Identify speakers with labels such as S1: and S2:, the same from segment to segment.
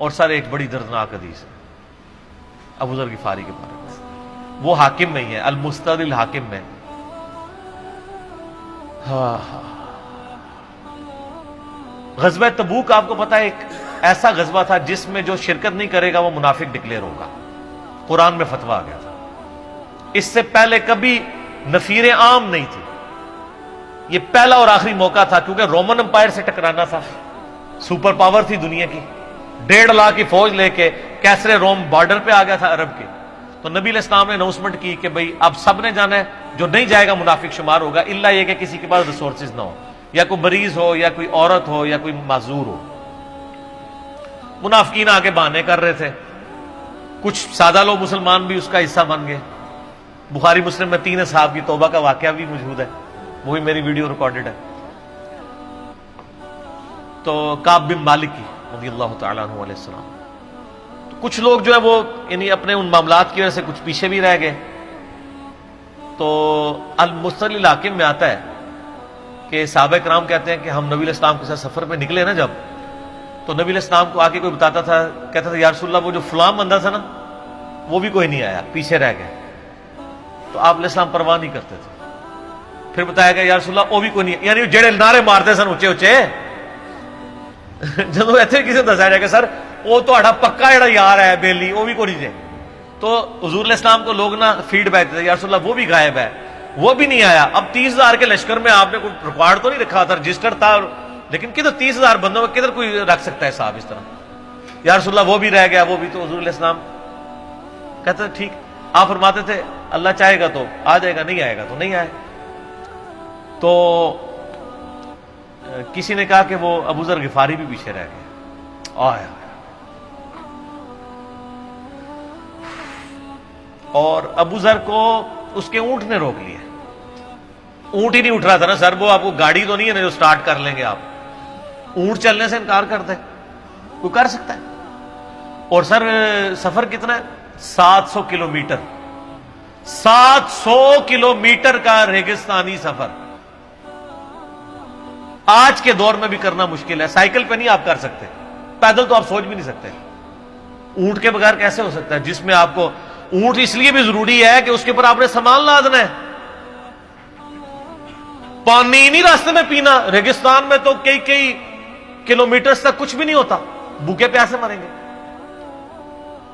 S1: اور سر ایک بڑی دردناک حدیث ہے ابو ذر غفاری کے بارے میں، وہ حاکم میں ہی ہے، المستدرک الحاکم میں۔ غزوہ تبوک آپ کو پتا ہے ایک ایسا غزوہ تھا جس میں جو شرکت نہیں کرے گا وہ منافق ڈکلیئر ہوگا، قرآن میں فتویٰ آ گیا تھا۔ اس سے پہلے کبھی نفیر عام نہیں تھی، یہ پہلا اور آخری موقع تھا، کیونکہ رومن امپائر سے ٹکرانا تھا، سپر پاور تھی دنیا کی، 1.5 لاکھ کی فوج لے کے کیسرے روم بارڈر پہ آ گیا تھا عرب کے۔ تو نبی علیہ السلام نے اناؤنسمنٹ کی کہ بھئی اب سب نے جانا ہے، جو نہیں جائے گا منافق شمار ہوگا، الا یہ کہ کسی کے پاس ریسورسز نہ ہو، یا کوئی مریض ہو، یا کوئی عورت ہو، یا کوئی معذور ہو۔ منافقین آگے بہانے کر رہے تھے، کچھ سادہ لوگ مسلمان بھی اس کا حصہ بن گئے۔ بخاری مسلم میں 3 اصحاب کی توبہ کا واقعہ بھی موجود ہے، وہی میری ویڈیو ریکارڈڈ ہے۔ تو کعب بن مالک کی رضی اللہ تعالیٰ عنہ علیہ السلام، تو کچھ لوگ جو ہے وہ یعنی اپنے ان معاملات کی وجہ سے کچھ پیچھے بھی رہ گئے۔ تو المستدرک الحاکم میں آتا ہے کہ صحابہ کرام کہتے ہیں کہ ہم نبی علیہ السلام کے ساتھ سفر پہ نکلے نا جب، تو نبی علیہ السلام کو آ کے کوئی بتاتا تھا، کہتا تھا یا رسول اللہ وہ جو فلاں بندہ تھا نا وہ بھی کوئی نہیں آیا، پیچھے رہ گئے۔ تو آپ علیہ السلام پرواہ نہیں کرتے تھے۔ پھر بتایا گیا یا رسول اللہ وہ بھی کوئی نہیں، یعنی جڑے نعرے مارتے سن اچے اچے، جدو ایتھے کسی دسیا جائے کہ سر وہ تہاڈا پکا جڑا یار ہے بیلی وہ بھی کوئی نہیں جائے، تو حضور علیہ السلام کو لوگ نا فیڈ بیک دیتے یا رسول اللہ وہ بھی غائب ہے، وہ بھی نہیں آیا۔ اب 30,000 کے لشکر میں آپ نے کوئی ریکارڈ تو نہیں رکھا تھا، رجسٹر تھا، لیکن کدھر 30,000 بندوں میں کدھر کوئی رکھ سکتا ہے صاحب اس طرح، یا رسول اللہ وہ بھی رہ گیا، وہ بھی۔ تو حضور علیہ السلام کہتے تھے ٹھیک، آپ فرماتے تھے اللہ چاہے گا تو آ جائے گا، نہیں آئے گا تو نہیں آئے۔ تو کسی نے کہا کہ وہ ابو ذر غفاری بھی پیچھے رہ گئے، آیا اور ابو ذر کو اس کے اونٹ نے روک لیا، اونٹ ہی نہیں اٹھ رہا تھا نا سر، وہ آپ کو گاڑی تو نہیں ہے نا جو سٹارٹ کر لیں گے آپ، اونٹ چلنے سے انکار کر دیں، کوئی کر سکتا ہے؟ اور سر سفر کتنا ہے؟ 700 کلومیٹر، 700 کلومیٹر کا ریگستانی سفر آج کے دور میں بھی کرنا مشکل ہے، سائیکل پہ نہیں آپ کر سکتے، پیدل تو آپ سوچ بھی نہیں سکتے، اونٹ کے بغیر کیسے ہو سکتا ہے، جس میں آپ کو اونٹ اس لیے بھی ضروری ہے کہ اس کے اوپر آپ نے سامان لادنا ہے، پانی نہیں راستے میں پینا، ریگستان میں تو کئی کلومیٹرز تک کچھ بھی نہیں ہوتا، بھوکے پیاسے مریں گے،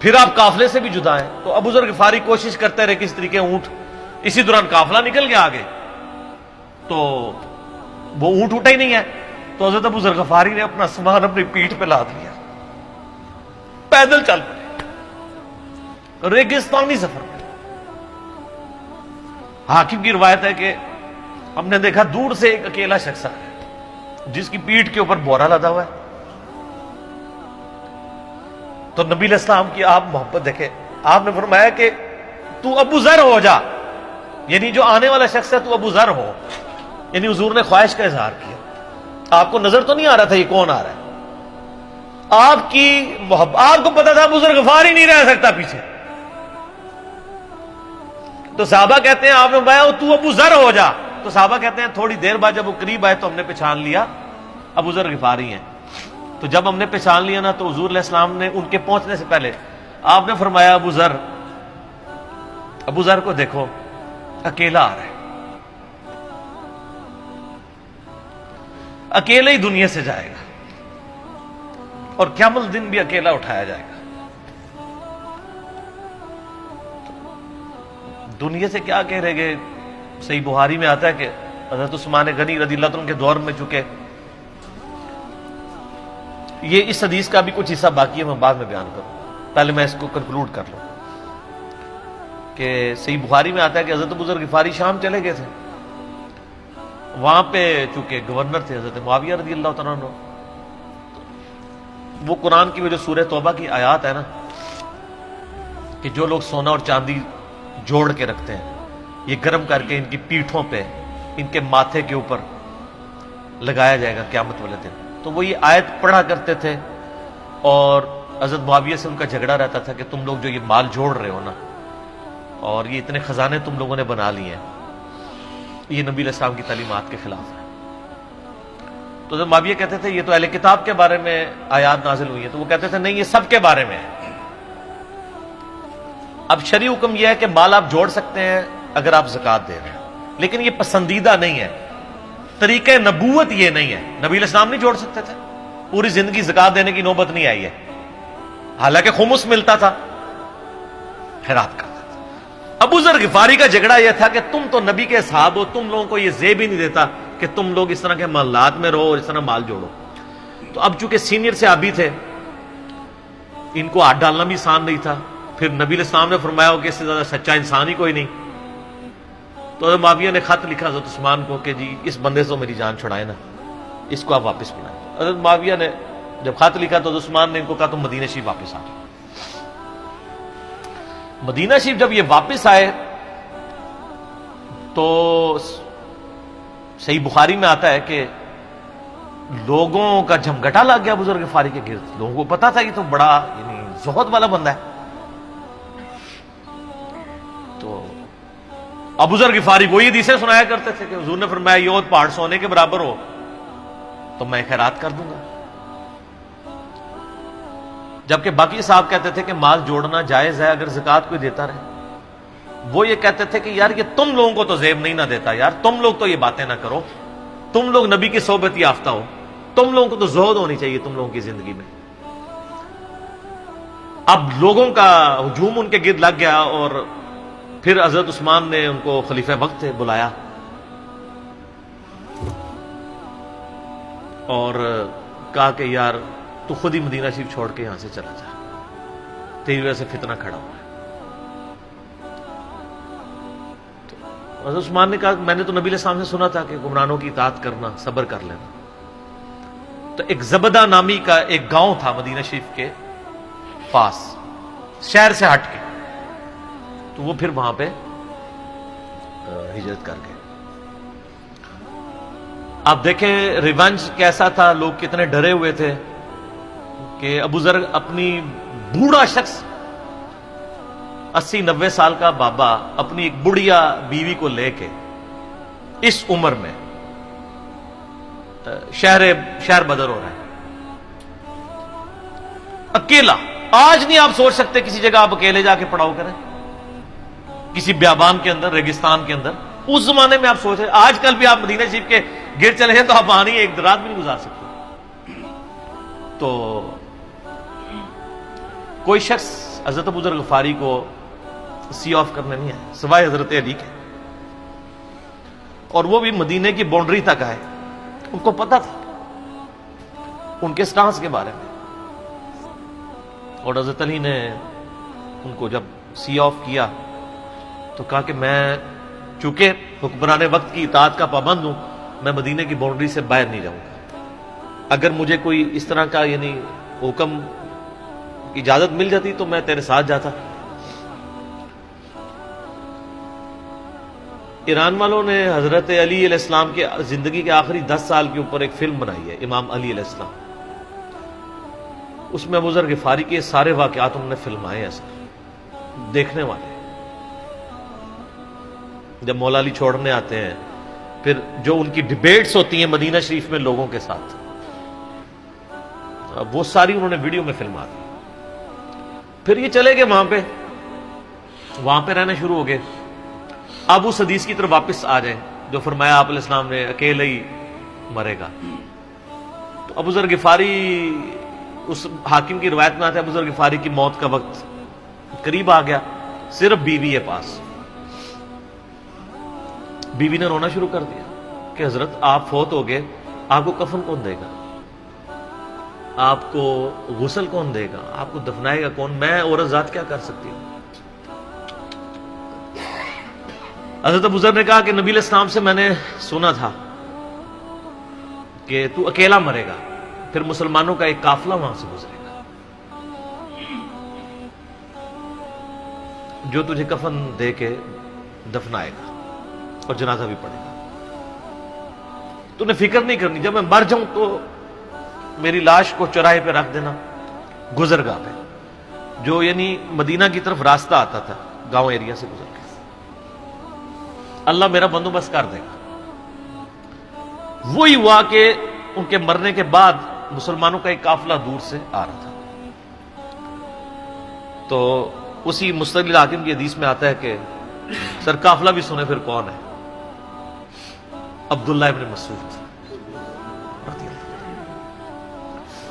S1: پھر آپ قافلے سے بھی جدا ہیں۔ تو ابو ذر غفاری کوشش کرتے رہے کس طریقے اونٹ، اسی دوران قافلہ نکل گیا آگے، تو وہ اونٹ اٹھا ہی نہیں ہے، تو حضرت ابو ذر غفاری نے اپنا سامان اپنی پیٹھ پہ لاد لیا، پیدل چل پڑے ریگستانی سفر میں۔ حاکم کی روایت ہے کہ ہم نے دیکھا دور سے ایک اکیلا شخص ہے جس کی پیٹھ کے اوپر بورا لدا ہوا ہے۔ تو نبی علیہ السلام کی آپ محبت دیکھیں، آپ نے فرمایا کہ تو ابو ذر ہو جا، یعنی جو آنے والا شخص ہے تو ابو ذر ہو، یعنی حضور نے خواہش کا اظہار کیا۔ آپ کو نظر تو نہیں آ رہا تھا یہ کون آ رہا ہے، آپ کی محبت، آپ کو پتا تھا ابو ذر غفاری نہیں رہ سکتا پیچھے۔ تو صحابہ کہتے ہیں آپ نے فرمایا تو ابو ذر ہو جا، تو صحابہ کہتے ہیں تھوڑی دیر بعد جب وہ قریب آئے تو ہم نے پہچان لیا ابو ذر غفاری ہیں۔ تو جب ہم نے پہچان لیا نا تو حضور علیہ السلام نے ان کے پہنچنے سے پہلے آپ نے فرمایا ابو ذر کو دیکھو اکیلا آ رہا ہے، اکیلے ہی دنیا سے جائے گا اور قیامت الدن بھی اکیلا اٹھایا جائے گا۔ دنیا سے کیا کہہ رہے گے، صحیح بخاری میں آتا ہے کہ حضرت عثمان غنی رضی اللہ عنہ کے دور میں چکے، یہ اس حدیث کا بھی کچھ حصہ باقی ہے، میں بعد میں بیان کروں، پہلے میں اس کو کنکلوڈ کر لوں کہ صحیح بخاری میں آتا ہے کہ حضرت ابو ذر غفاری شام چلے گئے تھے، وہاں پہ چونکہ گورنر تھے حضرت معاویہ رضی اللہ تعالیٰ عنہ، وہ قرآن کی وہ جو سورہ توبہ کی آیات ہے نا کہ جو لوگ سونا اور چاندی جوڑ کے رکھتے ہیں یہ گرم کر کے ان کی پیٹھوں پہ، ان کے ماتھے کے اوپر لگایا جائے گا قیامت والے دن، تو وہ یہ آیت پڑھا کرتے تھے، اور حضرت معاویہ سے ان کا جھگڑا رہتا تھا کہ تم لوگ جو یہ مال جوڑ رہے ہو نا اور یہ اتنے خزانے تم لوگوں نے بنا لیے ہیں، یہ نبی علیہ السلام کی تعلیمات کے خلاف ہے۔ تو حضرت معاویہ کہتے تھے یہ تو اہل کتاب کے بارے میں آیات نازل ہوئی ہیں، تو وہ کہتے تھے نہیں، یہ سب کے بارے میں ہے۔ اب شرعی حکم یہ ہے کہ مال آپ جوڑ سکتے ہیں اگر آپ زکوٰۃ دے رہے ہیں، لیکن یہ پسندیدہ نہیں ہے، طریقہ نبوت یہ نہیں ہے۔ نبی علیہ السلام نہیں جوڑ سکتے تھے، پوری زندگی زکوٰۃ دینے کی نوبت نہیں آئی ہے، حالانکہ خمس ملتا تھا، خیرات کرتا تھا۔ ابو ذر غفاری کا جھگڑا یہ تھا کہ تم تو نبی کے اصحاب ہو، تم لوگوں کو یہ زیب ہی نہیں دیتا کہ تم لوگ اس طرح کے محلات میں رہو اور اس طرح مال جوڑو۔ تو اب چونکہ سینئر صحابی تھے، ان کو ہاتھ ڈالنا بھی آسان نہیں تھا، پھر نبی علیہ السلام نے فرمایا ہو کہ اس سے زیادہ سچا انسان ہی کوئی نہیں، تو حضرت معاویہ نے خط لکھا حضرت عثمان کو کہ جی اس بندے سے میری جان چھڑائے نا، اس کو آپ واپس بلائیں۔ حضرت معاویہ نے جب خط لکھا تو حضرت عثمان نے ان کو کہا تم مدینہ شریف واپس آ جاؤ۔ مدینہ شریف جب یہ واپس آئے تو صحیح بخاری میں آتا ہے کہ لوگوں کا جھمگٹا لگ گیا بزرگ غفاری کے گرد، لوگوں کو پتا تھا کہ تو بڑا یعنی زہد والا بندہ ہے۔ تو ابو ذر غفاری وہی حدیثیں سنایا کرتے تھے کہ حضور نے فرمایا یہ احد پہاڑ سونے کے برابر ہو تو میں خیرات کر دوں گا، جبکہ باقی صاحب کہتے تھے کہ مال جوڑنا جائز ہے اگر زکوٰۃ کوئی دیتا رہے۔ وہ یہ کہتے تھے کہ یار یہ تم لوگوں کو تو زیب نہیں نہ دیتا، یار تم لوگ تو یہ باتیں نہ کرو، تم لوگ نبی کی صحبت یافتہ ہو، تم لوگوں کو تو زہد ہونی چاہیے تم لوگوں کی زندگی میں۔ اب لوگوں کا ہجوم ان کے گرد لگ گیا، اور پھر حضرت عثمان نے ان کو خلیفہ وقت بلایا اور کہا کہ یار تو خود ہی مدینہ شریف چھوڑ کے یہاں سے چلا جا، تیری وجہ سے فتنہ کھڑا ہوا ہے۔ تو حضرت عثمان نے کہا میں نے تو نبی علیہ السلام سے سنا تھا کہ حکمرانوں کی اطاعت کرنا، صبر کر لینا۔ تو ایک زبدہ نامی کا ایک گاؤں تھا مدینہ شریف کے پاس، شہر سے ہٹ کے، تو وہ پھر وہاں پہ ہجرت کر گئے۔ آپ دیکھیں ریونج کیسا تھا، لوگ کتنے ڈرے ہوئے تھے کہ ابو ذر اپنی بوڑھا شخص 80-90 سال کا بابا اپنی ایک بڑھیا بیوی کو لے کے اس عمر میں شہر بدر ہو رہا ہے اکیلا۔ آج نہیں آپ سوچ سکتے کسی جگہ آپ اکیلے جا کے پڑاؤ کریں، کسی بیابان کے اندر، ریگستان کے اندر۔ اس زمانے میں آپ سوچ رہے، آج کل بھی آپ مدینہ شریف کے گرد چلے جائیں تو آپ آنی ایک رات بھی نہیں گزار سکتے۔ تو کوئی شخص حضرت ابو ذر غفاری کو سی آف کرنے نہیں آئے سوائے حضرت علی کے، اور وہ بھی مدینے کی باؤنڈری تک آئے۔ ان کو پتا تھا ان کے سٹانس کے بارے میں، اور حضرت علی نے ان کو جب سی آف کیا تو کہا کہ میں چونکہ حکمران وقت کی اطاعت کا پابند ہوں، میں مدینے کی باؤنڈری سے باہر نہیں جاؤں گا۔ اگر مجھے کوئی اس طرح کا یعنی حکم کی اجازت مل جاتی تو میں تیرے ساتھ جاتا۔ ایران والوں نے حضرت علی علیہ السلام کے زندگی کے آخری 10 سال کے اوپر ایک فلم بنائی ہے، امام علی علیہ السلام۔ اس میں ابو ذر غفاری کے سارے واقعات انہوں نے فلمائے ہیں سر، دیکھنے والے جب مولا علی چھوڑنے آتے ہیں، پھر جو ان کی ڈیبیٹس ہوتی ہیں مدینہ شریف میں لوگوں کے ساتھ، وہ ساری انہوں نے ویڈیو میں فلما دی۔ پھر یہ چلے گئے وہاں پہ رہنا شروع ہو گئے۔ اب اس حدیث کی طرف واپس آ جائیں جو فرمایا آپ علیہ السلام نے اکیلے ہی مرے گا۔ تو ابو ذر غفاری، اس حاکم کی روایت میں آتا ہے ابو ذر غفاری کی موت کا وقت قریب آ گیا، صرف بیوی ہے پاس۔ بیوی نے رونا شروع کر دیا کہ حضرت آپ فوت ہو گئے، آپ کو کفن کون دے گا، آپ کو غسل کون دے گا، آپ کو دفنائے گا کون، میں عورت ذات کیا کر سکتی ہوں۔ حضرت ابو ذر نے کہا کہ نبی علیہ السلام سے میں نے سنا تھا کہ تو اکیلا مرے گا، پھر مسلمانوں کا ایک قافلہ وہاں سے گزرے گا جو تجھے کفن دے کے دفنائے گا اور جنازہ بھی پڑے گا۔ تو نے فکر نہیں کرنی، جب میں مر جاؤں تو میری لاش کو چوراہے پہ رکھ دینا، گزرگاہ پہ، جو یعنی مدینہ کی طرف راستہ آتا تھا گاؤں ایریا سے گزر کے، اللہ میرا بندوبست کر دے گا۔ وہی ہوا کہ ان کے مرنے کے بعد مسلمانوں کا ایک قافلہ دور سے آ رہا تھا. تو اسی مستدل حاکم کی حدیث میں آتا ہے کہ سر قافلہ بھی سنے پھر کون ہے؟ عبداللہ ابن مسعود.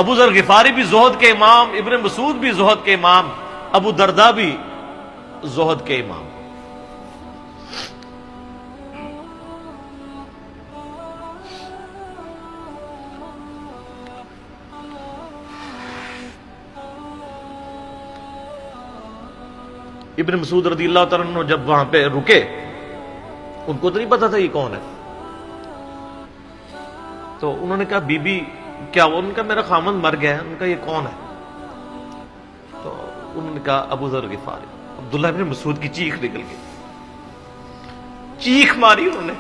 S1: ابو ذر غفاری بھی زہد کے امام، ابن مسعود بھی زہد کے امام، ابو درداء بھی زہد کے امام. ابن مسعود رضی اللہ تعالیٰ عنہ جب وہاں پہ رکے، ان کو تو نہیں پتا تھا یہ کون ہے. تو انہوں نے کہا بی بی کیا وہ؟ ان کا میرا خامند مر گیا ہے. ان کا یہ کون ہے؟ تو انہوں نے کہا ابو ذر غفاری. عبداللہ ابن مسعود کی چیخ نکل گئی، چیخ ماری انہوں نے.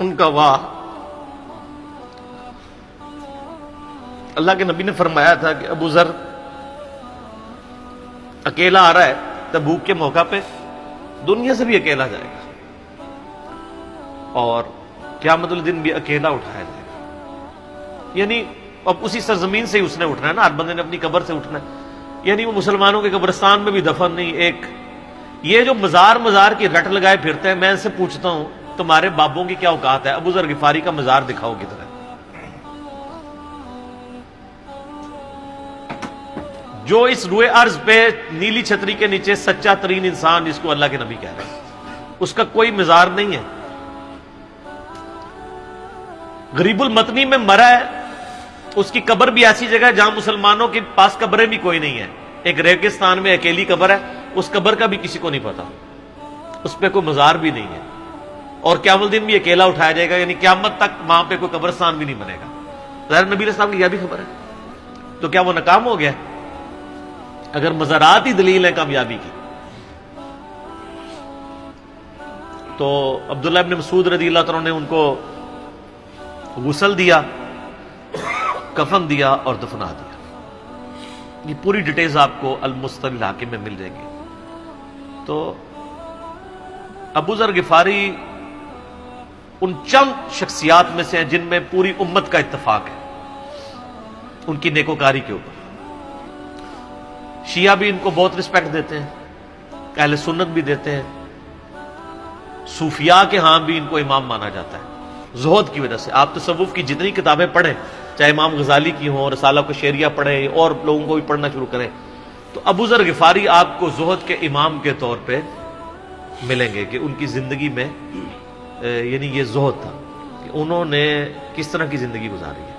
S1: ان کا واہ. اللہ کے نبی نے فرمایا تھا کہ ابو ذر اکیلا آ رہا ہے تبوک کے موقع پہ، دنیا سے بھی اکیلا جائے گا، اور قیامت الدن بھی اکیلا اٹھایا جائے گا. یعنی اب اسی سرزمین سے ہی اس نے اٹھنا ہے نا، ہر بندے نے اپنی قبر سے اٹھنا ہے. یعنی وہ مسلمانوں کے قبرستان میں بھی دفن نہیں. ایک یہ جو مزار کی رٹ لگائے پھرتے ہیں، میں ان سے پوچھتا ہوں تمہارے بابوں کی کیا اوقات ہے؟ ابو ذر غفاری کا مزار دکھاؤ کدھر ہے. جو اس روئے ارض پہ نیلی چھتری کے نیچے سچا ترین انسان جس کو اللہ کے نبی کہہ رہے ہیں، اس کا کوئی مزار نہیں ہے. غریب المتنی میں مرا ہے، اس کی قبر بھی ایسی جگہ ہے جہاں مسلمانوں کے پاس قبریں بھی کوئی نہیں ہے. ایک ریگستان میں اکیلی قبر ہے، اس قبر کا بھی کسی کو نہیں پتا، اس پہ کوئی مزار بھی نہیں ہے، اور قیامت الدن بھی اکیلا اٹھایا جائے گا. یعنی قیامت تک وہاں پہ کوئی قبرستان بھی نہیں بنے گا. ظاہر نبی علیہ السلام کی یہ بھی خبر ہے. تو کیا وہ ناکام ہو گیا اگر مزارات ہی دلیل ہے کامیابی کی؟ تو عبداللہ ابن مسعود رضی اللہ تعالیٰ نے ان کو غسل دیا، کفن دیا اور دفنا دیا. یہ پوری ڈیٹیلز آپ کو المستدل حاکم میں مل جائیں گی. تو ابو ذر غفاری ان چند شخصیات میں سے ہیں جن میں پوری امت کا اتفاق ہے ان کی نیکوکاری کے اوپر. شیعہ بھی ان کو بہت رسپیکٹ دیتے ہیں، اہل سنت بھی دیتے ہیں، صوفیاء کے ہاں بھی ان کو امام مانا جاتا ہے زہد کی وجہ سے. آپ تصوف کی جتنی کتابیں پڑھیں، چاہے امام غزالی کی ہوں، رسالہ کو شیریہ پڑھیں، اور لوگوں کو بھی پڑھنا شروع کریں، تو ابو ذر غفاری آپ کو زہد کے امام کے طور پہ ملیں گے کہ ان کی زندگی میں یعنی یہ زہد تھا کہ انہوں نے کس طرح کی زندگی گزاری ہے.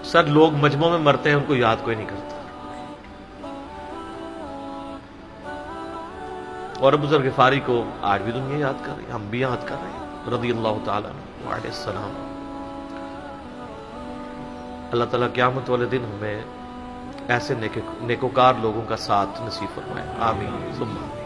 S1: سر لوگ مجمعوں میں مرتے ہیں، ان کو یاد کوئی نہیں کرتا، اور ابو ذر غفاری کو آج بھی دنیا یاد کر رہی ہے، ہم بھی یاد کر رہے ہیں رضی اللہ تعالیٰ عنہ علیہ السلام. اللہ تعالیٰ قیامت والے دن ہمیں ایسے نیکوکار لوگوں کا ساتھ نصیب فرمائے. آمین ثم آمین.